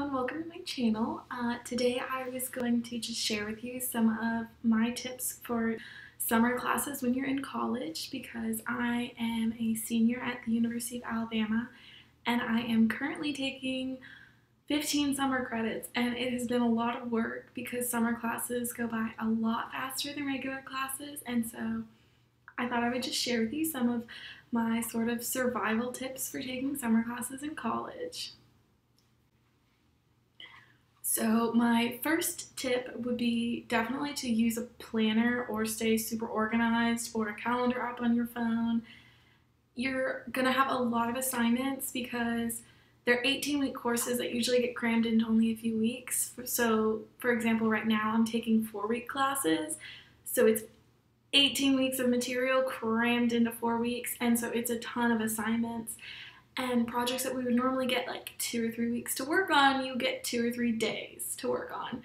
and welcome to my channel. Today I was going to just share with you some of my tips for summer classes when you're in college, because I am a senior at the University of Alabama and I am currently taking 15 summer credits, and it has been a lot of work because summer classes go by a lot faster than regular classes, and so I thought I would just share with you some of my sort of survival tips for taking summer classes in college. So my first tip would be definitely to use a planner or stay super organized, or a calendar app on your phone. You're gonna have a lot of assignments because they're 18-week courses that usually get crammed into only a few weeks. So for example, right now I'm taking 4-week classes, so it's 18 weeks of material crammed into 4 weeks, and so it's a ton of assignments. And projects that we would normally get like 2 or 3 weeks to work on, you get 2 or 3 days to work on.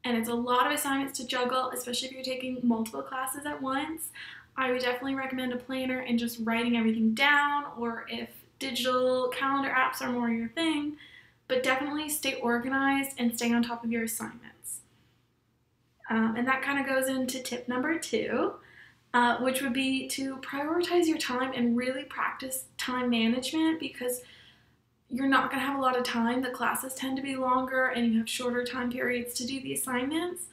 And it's a lot of assignments to juggle, especially if you're taking multiple classes at once. I would definitely recommend a planner and just writing everything down, or if digital calendar apps are more your thing, but definitely stay organized and stay on top of your assignments. And that kind of goes into tip number 2. Which would be to prioritize your time and really practice time management, because you're not going to have a lot of time. The classes tend to be longer and you have shorter time periods to do the assignments.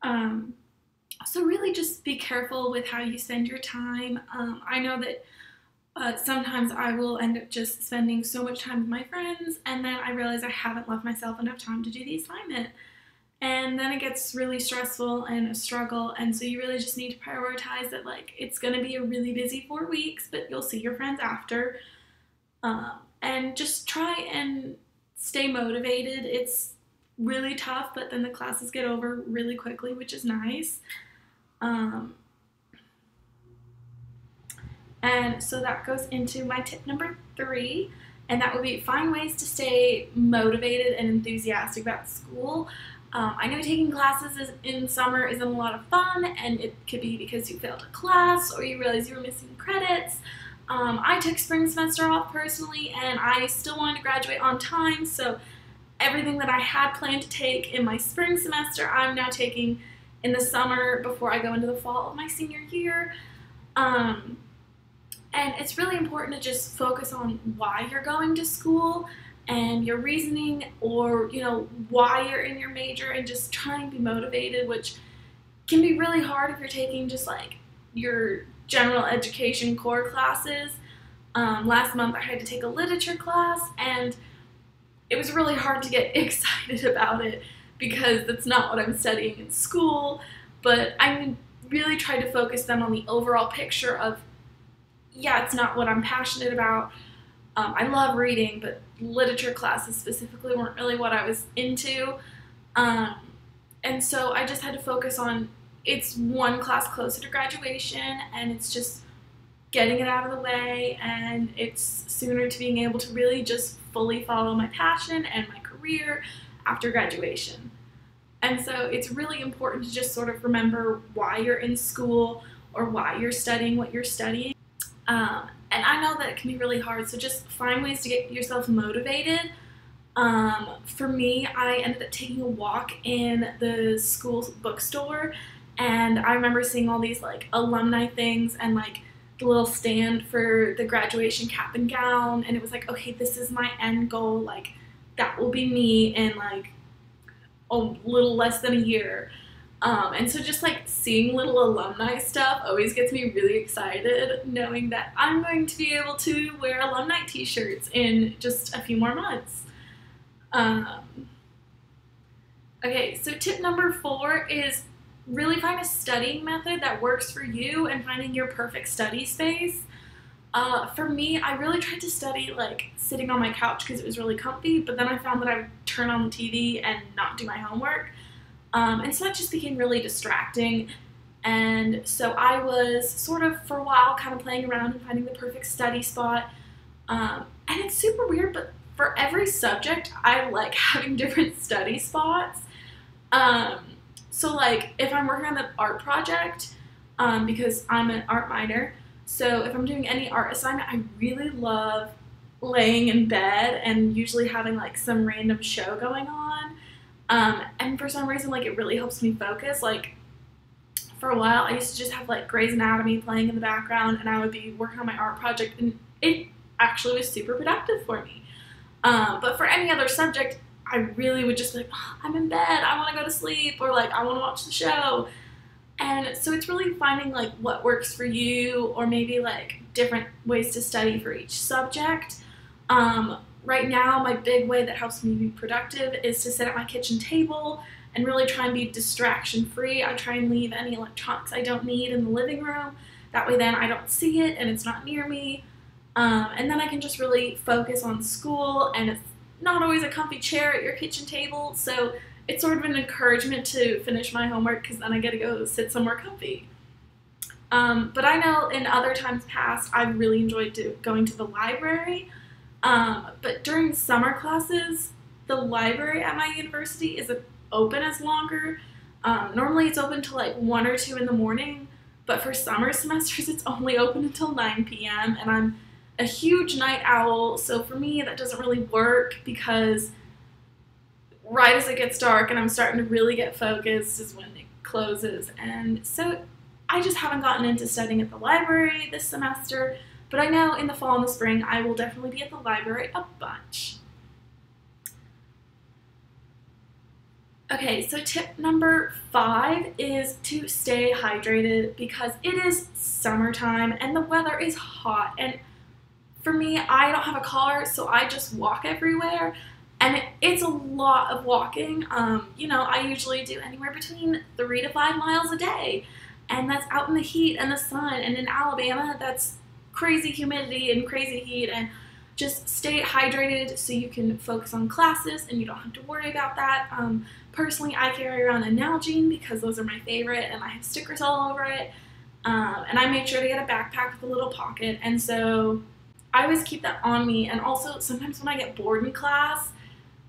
So really just be careful with how you spend your time. I know that sometimes I will end up just spending so much time with my friends, and then I realize I haven't left myself enough time to do the assignment. And then it gets really stressful and a struggle, and so you really just need to prioritize that, like, it's going to be a really busy 4 weeks, but you'll see your friends after. And just try and stay motivated. It's really tough, but then the classes get over really quickly, which is nice. And so that goes into my tip number 3, and that would be find ways to stay motivated and enthusiastic about school. I know taking classes in summer isn't a lot of fun, and it could be because you failed a class or you realize you were missing credits. I took spring semester off personally, and I still wanted to graduate on time, so everything that I had planned to take in my spring semester, I'm now taking in the summer before I go into the fall of my senior year. And it's really important to just focus on why you're going to school and your reasoning, or why you're in your major, and just try and be motivated, which can be really hard if you're taking just like your general education core classes. Last month I had to take a literature class, and it was really hard to get excited about it because that's not what I'm studying in school, but I really tried to focus them on the overall picture of, yeah, it's not what I'm passionate about. I love reading, but literature classes specifically weren't really what I was into. And so I just had to focus on, it's one class closer to graduation, and it's just getting it out of the way, and it's sooner to being able to really just fully follow my passion and my career after graduation. And so it's really important to just sort of remember why you're in school or why you're studying what you're studying. And I know that it can be really hard, so just find ways to get yourself motivated. For me, I ended up taking a walk in the school bookstore, and I remember seeing all these like alumni things and like the little stand for the graduation cap and gown, and it was like, okay, this is my end goal, like that will be me in like a little less than a year. And so just like seeing little alumni stuff always gets me really excited, knowing that I'm going to be able to wear alumni t-shirts in just a few more months. Okay, so tip number 4 is really find a studying method that works for you and finding your perfect study space. For me, I really tried to study like sitting on my couch because it was really comfy, but then I found that I would turn on the TV and not do my homework. And so that just became really distracting, and so I was sort of, for a while, kind of playing around and finding the perfect study spot, and it's super weird, but for every subject, I like having different study spots. So like, if I'm working on the art project, because I'm an art minor, so if I'm doing any art assignment, I really love laying in bed and usually having like some random show going on. And for some reason, like, it really helps me focus. Like, for a while, I used to just have like Grey's Anatomy playing in the background, and I would be working on my art project, and it actually was super productive for me. But for any other subject, I really would just be like, oh, I'm in bed, I want to go to sleep, or like, I want to watch the show. And so it's really finding like what works for you, or maybe like different ways to study for each subject. Right now, my big way that helps me be productive is to sit at my kitchen table and really try and be distraction free. I try and leave any electronics I don't need in the living room. That way then I don't see it and it's not near me. And then I can just really focus on school, and it's not always a comfy chair at your kitchen table, so it's sort of an encouragement to finish my homework because then I get to go sit somewhere comfy. But I know in other times past, I've really enjoyed going to the library. But during summer classes, the library at my university isn't open as longer. Normally it's open till like 1 or 2 in the morning, but for summer semesters it's only open until 9 p.m. and I'm a huge night owl, so for me that doesn't really work because right as it gets dark and I'm starting to really get focused is when it closes. And so I just haven't gotten into studying at the library this semester, but I know in the fall and the spring I will definitely be at the library a bunch. Okay, so tip number 5 is to stay hydrated because it is summertime and the weather is hot. And for me, I don't have a car, so I just walk everywhere. And it's a lot of walking. You know, I usually do anywhere between 3 to 5 miles a day. And that's out in the heat and the sun. And in Alabama, that's crazy humidity and crazy heat. And just stay hydrated so you can focus on classes and you don't have to worry about that. Personally, I carry around a Nalgene because those are my favorite and I have stickers all over it. And I make sure to get a backpack with a little pocket. And so I always keep that on me. And also sometimes when I get bored in class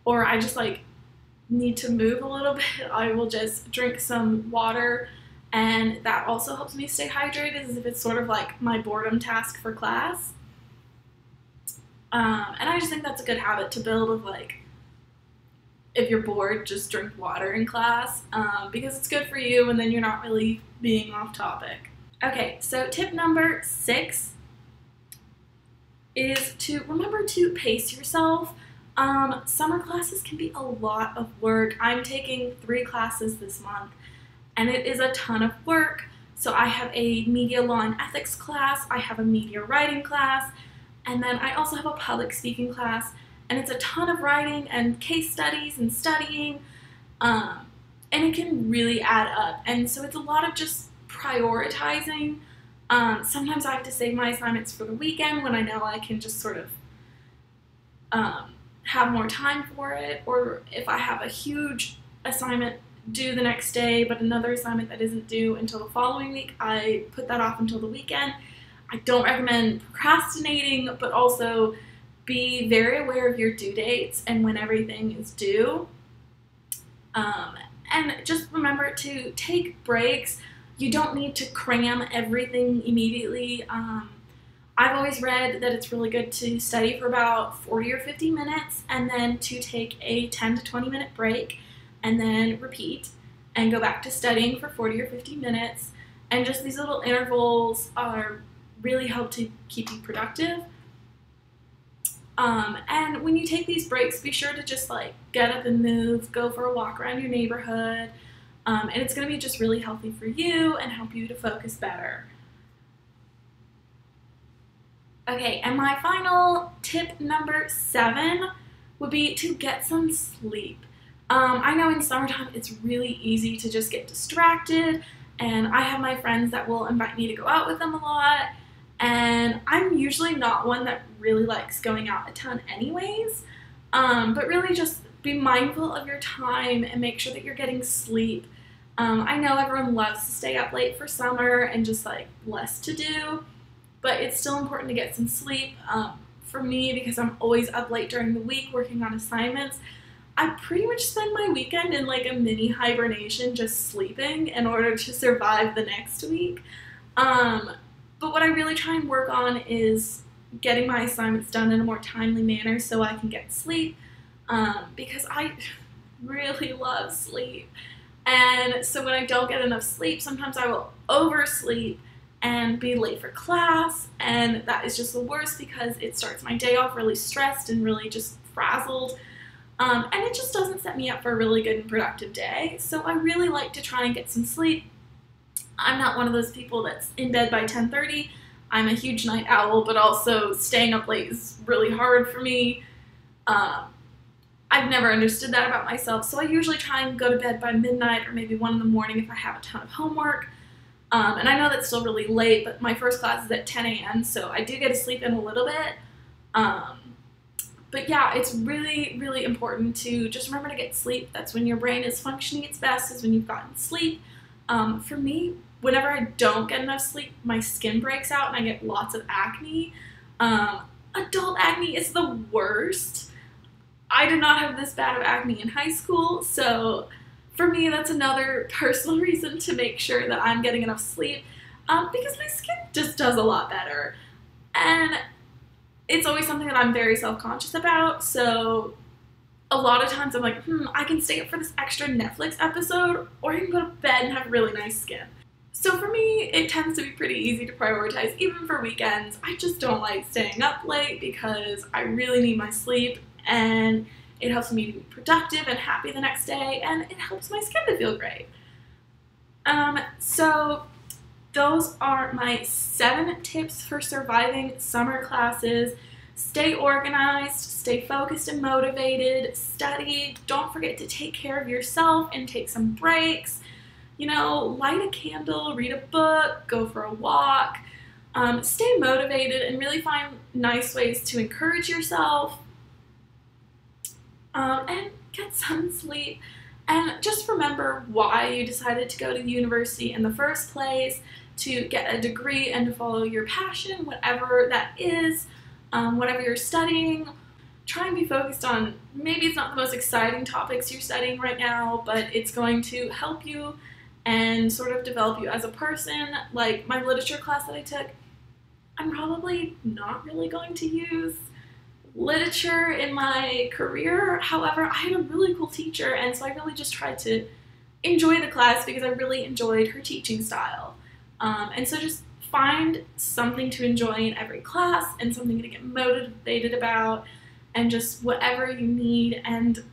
or I just like need to move a little bit, I will just drink some water. And that also helps me stay hydrated as if it's sort of like my boredom task for class. And I just think that's a good habit to build of like, if you're bored, just drink water in class because it's good for you and then you're not really being off topic. Okay, so tip number 6 is to remember to pace yourself. Summer classes can be a lot of work. I'm taking 3 classes this month and it is a ton of work. So I have a media law and ethics class, I have a media writing class, and then I also have a public speaking class. And it's a ton of writing and case studies and studying, and it can really add up. And so it's a lot of just prioritizing. Sometimes I have to save my assignments for the weekend when I know I can just sort of have more time for it. Or if I have a huge assignment due the next day, but another assignment that isn't due until the following week, I put that off until the weekend. I don't recommend procrastinating, but also be very aware of your due dates and when everything is due. And just remember to take breaks. You don't need to cram everything immediately. I've always read that it's really good to study for about 40 or 50 minutes and then to take a 10 to 20 minute break and then repeat and go back to studying for 40 or 50 minutes. And just these little intervals really help to keep you productive. And when you take these breaks, be sure to just like get up and move, go for a walk around your neighborhood, and it's going to be just really healthy for you and help you to focus better. Okay, and my final tip number 7 would be to get some sleep. I know in summertime it's really easy to just get distracted, and I have my friends that will invite me to go out with them a lot. And I'm usually not one that really likes going out a ton anyways, but really just be mindful of your time and make sure that you're getting sleep. I know everyone loves to stay up late for summer and just like less to do, but it's still important to get some sleep. For me, because I'm always up late during the week working on assignments, I pretty much spend my weekend in like a mini hibernation just sleeping in order to survive the next week. But what I really try and work on is getting my assignments done in a more timely manner so I can get sleep, because I really love sleep. And so when I don't get enough sleep, sometimes I will oversleep and be late for class, and that is just the worst because it starts my day off really stressed and really just frazzled. And it just doesn't set me up for a really good and productive day. So I really like to try and get some sleep. I'm not one of those people that's in bed by 10:30. I'm a huge night owl, but also staying up late is really hard for me. I've never understood that about myself, so I usually try and go to bed by midnight or maybe 1 in the morning if I have a ton of homework. And I know that's still really late, but my first class is at 10 a.m., so I do get to sleep in a little bit. But yeah, it's really, really important to just remember to get sleep. That's when your brain is functioning its best, is when you've gotten sleep. For me, whenever I don't get enough sleep, my skin breaks out and I get lots of acne. Adult acne is the worst. I did not have this bad of acne in high school, so for me, that's another personal reason to make sure that I'm getting enough sleep, because my skin just does a lot better. And it's always something that I'm very self-conscious about, so a lot of times I'm like, I can stay up for this extra Netflix episode, or I can go to bed and have really nice skin. So for me, it tends to be pretty easy to prioritize, even for weekends. I just don't like staying up late because I really need my sleep, and it helps me to be productive and happy the next day, and it helps my skin to feel great. So those are my 7 tips for surviving summer classes. Stay organized, stay focused and motivated, study, don't forget to take care of yourself and take some breaks. You know, light a candle, read a book, go for a walk. Stay motivated and really find nice ways to encourage yourself. And get some sleep. And just remember why you decided to go to university in the first place, to get a degree and to follow your passion, whatever that is, whatever you're studying. Try and be focused on, maybe it's not the most exciting topics you're studying right now, but it's going to help you and sort of develop you as a person. Like my literature class that I took, I'm probably not really going to use literature in my career. However, I had a really cool teacher, and so I really just tried to enjoy the class because I really enjoyed her teaching style. And so just find something to enjoy in every class and something to get motivated about, and just whatever you need. And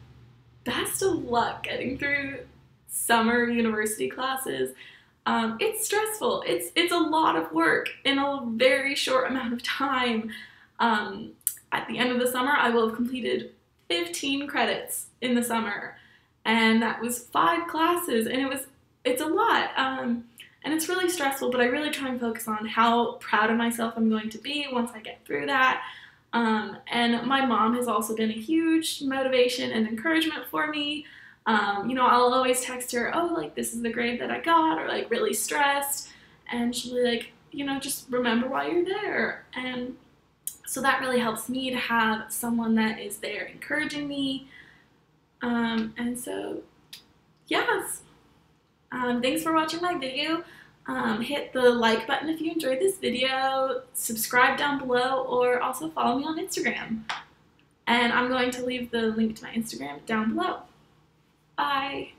best of luck getting through summer university classes. It's stressful. It's a lot of work in a very short amount of time. At the end of the summer, I will have completed 15 credits in the summer, and that was 5 classes, and it's a lot, and it's really stressful, but I really try and focus on how proud of myself I'm going to be once I get through that. And my mom has also been a huge motivation and encouragement for me. You know, I'll always text her, oh, like, this is the grade that I got, or like really stressed, and she'll be like, you know, just remember why you're there. And so that really helps me to have someone that is there encouraging me. And so, yes. Thanks for watching my video. Hit the like button if you enjoyed this video, subscribe down below, or also follow me on Instagram. And I'm going to leave the link to my Instagram down below. Bye!